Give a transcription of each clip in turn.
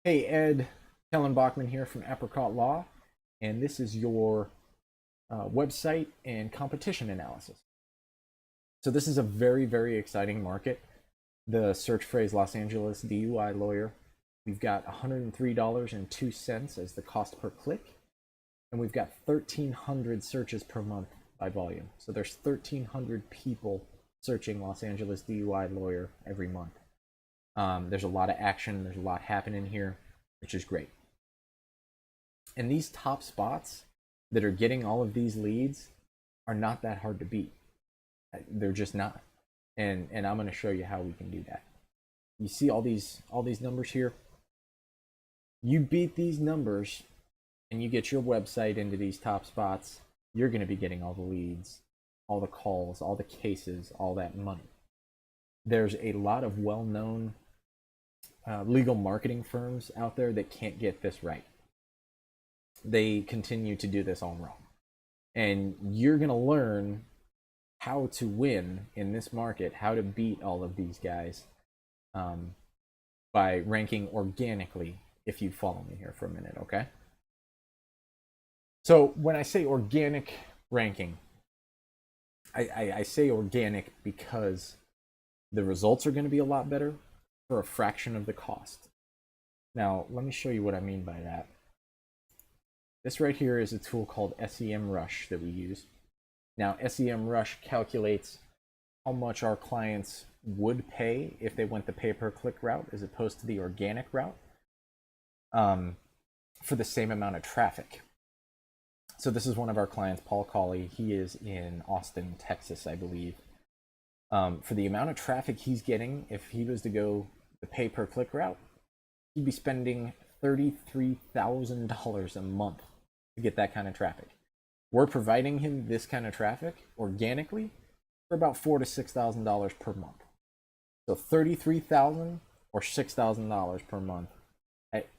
Hey Ed, Kellen Bachman here from Apricot Law, and this is your website and competition analysis. So this is a very, very exciting market. The search phrase Los Angeles DUI lawyer. We've got $103.02 as the cost per click, and we've got 1,300 searches per month by volume. So there's 1,300 people searching Los Angeles DUI lawyer every month. There's a lot of action. There's a lot happening here, which is great. And these top spots that are getting all of these leads are not that hard to beat. They're just not. And I'm going to show you how we can do that. You see all these numbers here? You beat these numbers and you get your website into these top spots, you're going to be getting all the leads, all the calls, all the cases, all that money. There's a lot of well-known legal marketing firms out there that can't get this right. They continue to do this all wrong. And you're going to learn how to win in this market, how to beat all of these guys by ranking organically, if you follow me here for a minute, okay? So when I say organic ranking, I say organic because the results are going to be a lot better for a fraction of the cost. Now, let me show you what I mean by that. This right here is a tool called SEMrush that we use. Now, SEMrush calculates how much our clients would pay if they went the pay-per-click route as opposed to the organic route for the same amount of traffic. So this is one of our clients, Paul Colley. He is in Austin, Texas, I believe. For the amount of traffic he's getting, if he was to go the pay-per-click route, he'd be spending $33,000 a month to get that kind of traffic. We're providing him this kind of traffic organically for about $4,000 to $6,000 per month. So $33,000 or $6,000 per month.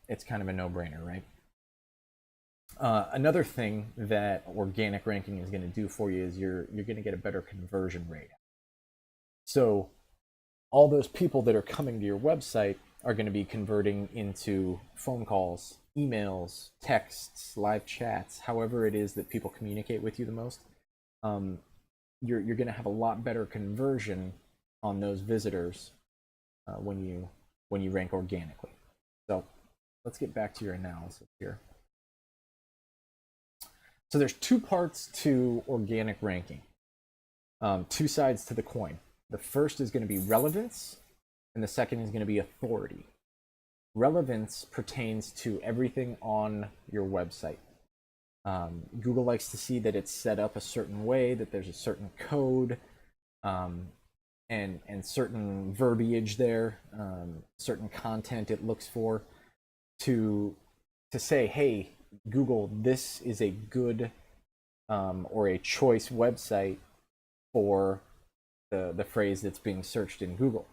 It's kind of a no-brainer, right? Another thing that organic ranking is going to do for you is you're going to get a better conversion rate. So all those people that are coming to your website are going to be converting into phone calls, emails, texts, live chats, however it is that people communicate with you the most. You're going to have a lot better conversion on those visitors when you rank organically. So let's get back to your analysis here. So there's two parts to organic ranking, two sides to the coin. The first is going to be relevance, and the second is going to be authority. Relevance pertains to everything on your website. Google likes to see that it's set up a certain way, that there's a certain code, and certain verbiage there, certain content it looks for to say, hey, Google, this is a good or a choice website for the phrase that's being searched in Google.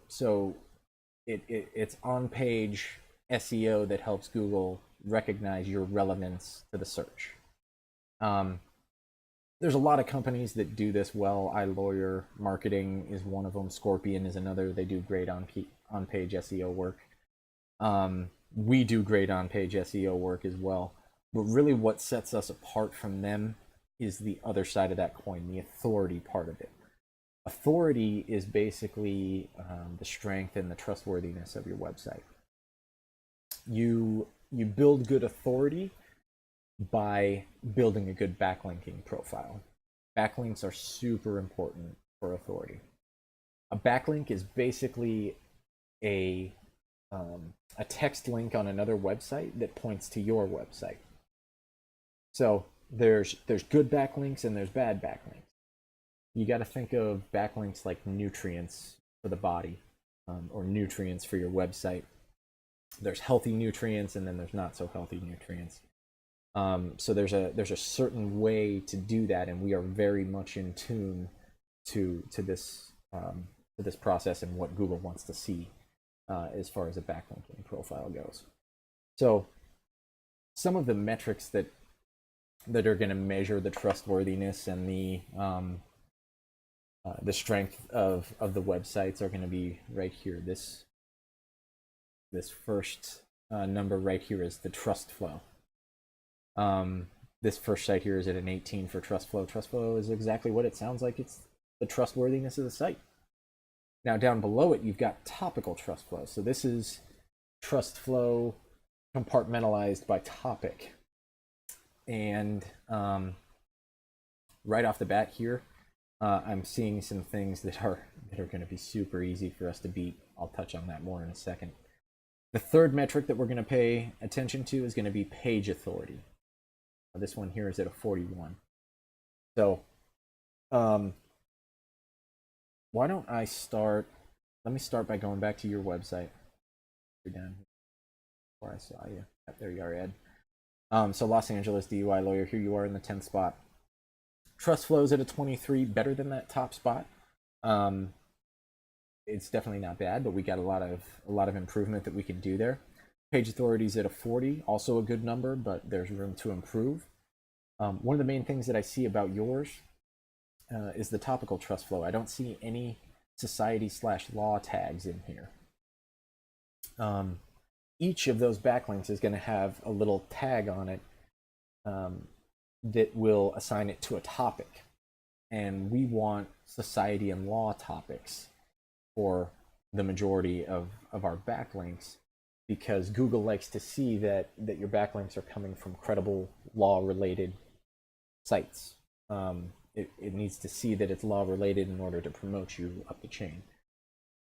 So it's on-page SEO that helps Google recognize your relevance to the search. There's a lot of companies that do this well. iLawyer Marketing is one of them. Scorpion is another. They do great on-page SEO work. We do great on-page SEO work as well. But really what sets us apart from them is the other side of that coin, the authority part of it. Authority is basically the strength and the trustworthiness of your website. You build good authority by building a good backlinking profile. Backlinks are super important for authority. A backlink is basically a text link on another website that points to your website. So there's good backlinks and there's bad backlinks. You got to think of backlinks like nutrients for the body, or nutrients for your website. There's healthy nutrients and then there's not so healthy nutrients. So there's a certain way to do that, and we are very much in tune to this process and what Google wants to see as far as a backlinking profile goes. So some of the metrics that are going to measure the trustworthiness and the strength of the websites are going to be right here. This this first number right here is the trust flow. This first site here is at an 18 for trust flow. Trust flow is exactly what it sounds like. It's the trustworthiness of the site. Now down below it, you've got topical trust flow. So this is trust flow compartmentalized by topic. And right off the bat here, I'm seeing some things that are going to be super easy for us to beat. I'll touch on that more in a second. The third metric that we're going to pay attention to is going to be page authority. This one here is at a 41. So why don't I start, let me start by going back to your website. You're down here before I saw you. There you are, Ed. So Los Angeles DUI lawyer, here you are in the 10th spot. Trust flows at a 23, better than that top spot. It's definitely not bad, but we got a lot of improvement that we can do there. Page authority is at a 40, also a good number, but there's room to improve. One of the main things that I see about yours is the topical trust flow. I don't see any society/law tags in here. Each of those backlinks is going to have a little tag on it that will assign it to a topic. And we want society and law topics for the majority of our backlinks, because Google likes to see that your backlinks are coming from credible law-related sites. It needs to see that it's law-related in order to promote you up the chain.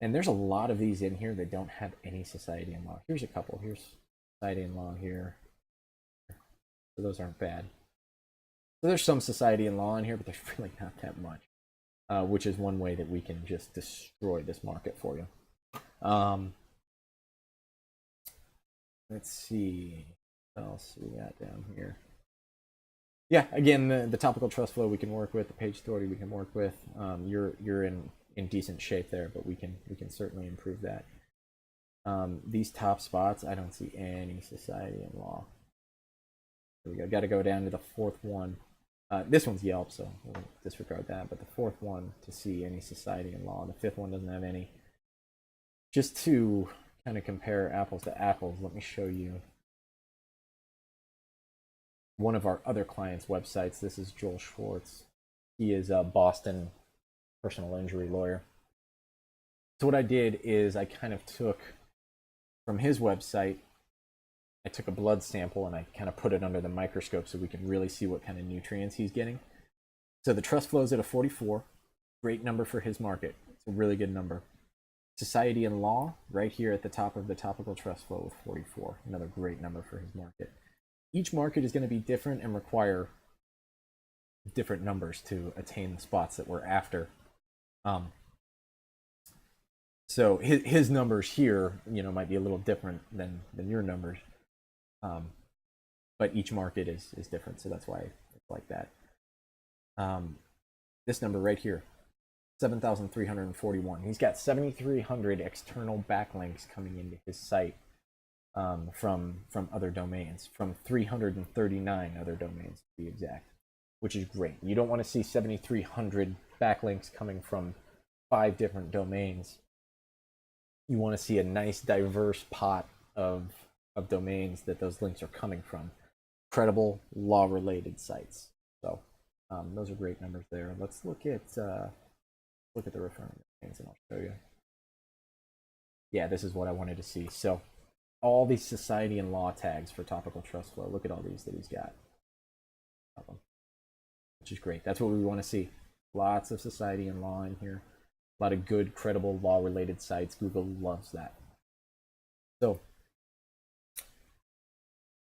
And there's a lot of these in here that don't have any society and law. Here's a couple. Here's society and law here. So those aren't bad. So there's some society and law in here, but there's really not that much, which is one way that we can just destroy this market for you. Let's see what else we got down here. Yeah, again, the topical trust flow we can work with, the page authority we can work with. You're in decent shape there, but we can certainly improve that. These top spots, I don't see any society and law. There we go. Got to go down to the fourth one. This one's Yelp, so we'll disregard that. But the fourth one to see any society and law. The fifth one doesn't have any. Just to kind of compare apples to apples, let me show you one of our other clients' websites. This is Joel Schwartz. He is a Boston personal injury lawyer. So what I did is I kind of took from his website, I took a blood sample and I kind of put it under the microscope so we can really see what kind of nutrients he's getting. So the trust flow is at a 44, great number for his market. It's a really good number. Society and law, right here at the top of the topical trust flow with 44, another great number for his market. Each market is going to be different and require different numbers to attain the spots that we're after. So his numbers here, might be a little different than your numbers. But each market is different, so that's why it's like that. This number right here, 7,341. He's got 7,300 external backlinks coming into his site from other domains, from 339 other domains to be exact, which is great. You don't want to see 7,300 backlinks coming from 5 different domains. You want to see a nice diverse pot of domains that those links are coming from, credible law-related sites. So those are great numbers there. Let's look at the referring domains, and I'll show you. Yeah, this is what I wanted to see. So all these society and law tags for topical trust flow. Look at all these that he's got, which is great. That's what we want to see. Lots of society and law in here. A lot of good, credible law-related sites. Google loves that. So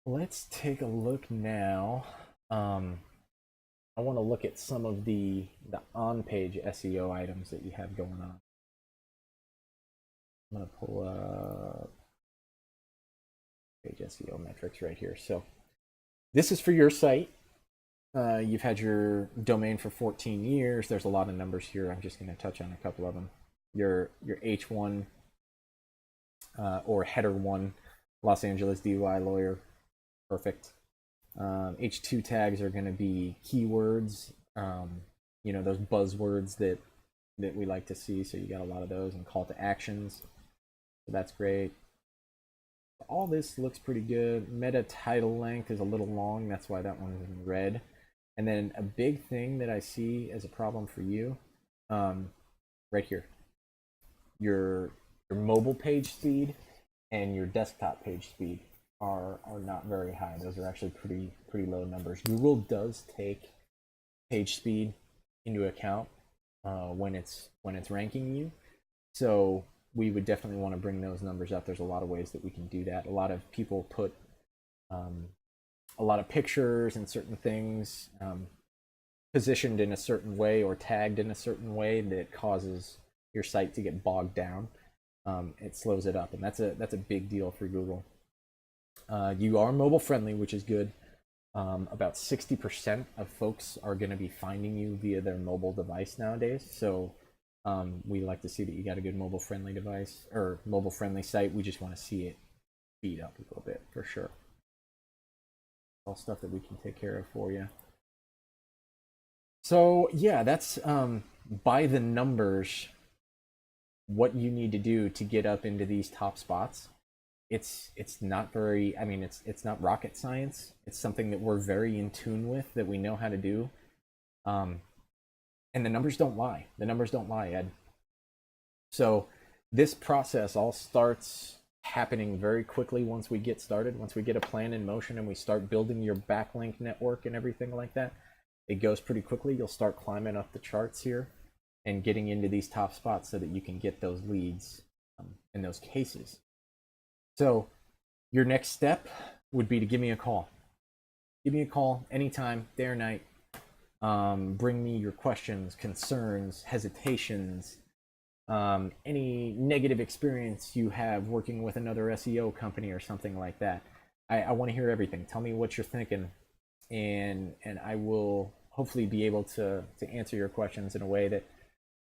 let's take a look now. I want to look at some of the on-page SEO items that you have going on. I'm going to pull up page SEO metrics right here. So this is for your site. You've had your domain for 14 years. There's a lot of numbers here. I'm just going to touch on a couple of them. Your H1 or header 1, Los Angeles DUI lawyer, perfect. H2 tags are going to be keywords, those buzzwords that we like to see. So you got a lot of those, and call to actions. So that's great. All this looks pretty good. Meta title length is a little long. That's why that one's in red. And then a big thing that I see as a problem for you, right here, your mobile page speed and your desktop page speed are not very high. Those are actually pretty low numbers. Google does take page speed into account when it's ranking you. So we would definitely want to bring those numbers up. There's a lot of ways that we can do that. A lot of people put a lot of pictures and certain things positioned in a certain way or tagged in a certain way that causes your site to get bogged down. It slows it up, and that's a big deal for Google. You are mobile friendly, which is good. About 60% of folks are going to be finding you via their mobile device nowadays. So we like to see that you got a good mobile friendly device or mobile friendly site. We just want to see it speed up a little bit for sure. All stuff that we can take care of for you. So yeah, that's by the numbers what you need to do to get up into these top spots. It's not very, I mean, it's not rocket science. It's something that we're very in tune with, that we know how to do. And the numbers don't lie. The numbers don't lie, Ed. So this process all starts happening very quickly once we get started. Once we get a plan in motion and we start building your backlink network and everything like that, it goes pretty quickly. You'll start climbing up the charts here and getting into these top spots so that you can get those leads in those cases. So your next step would be to give me a call. Give me a call anytime, day or night. Bring me your questions, concerns, hesitations, any negative experience you have working with another SEO company or something like that. I want to hear everything. Tell me what you're thinking, and I will hopefully be able to answer your questions in a way that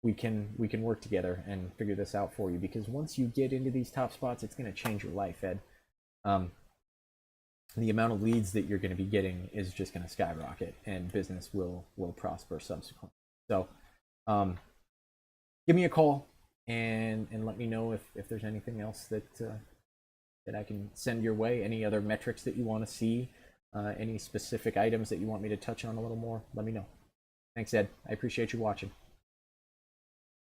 we can work together and figure this out for you. Because once you get into these top spots, it's going to change your life, Ed. The amount of leads that you're going to be getting is just going to skyrocket, and business will prosper subsequently. So give me a call and let me know if there's anything else that I can send your way. Any other metrics that you want to see, any specific items that you want me to touch on a little more, let me know. Thanks, Ed. I appreciate you watching.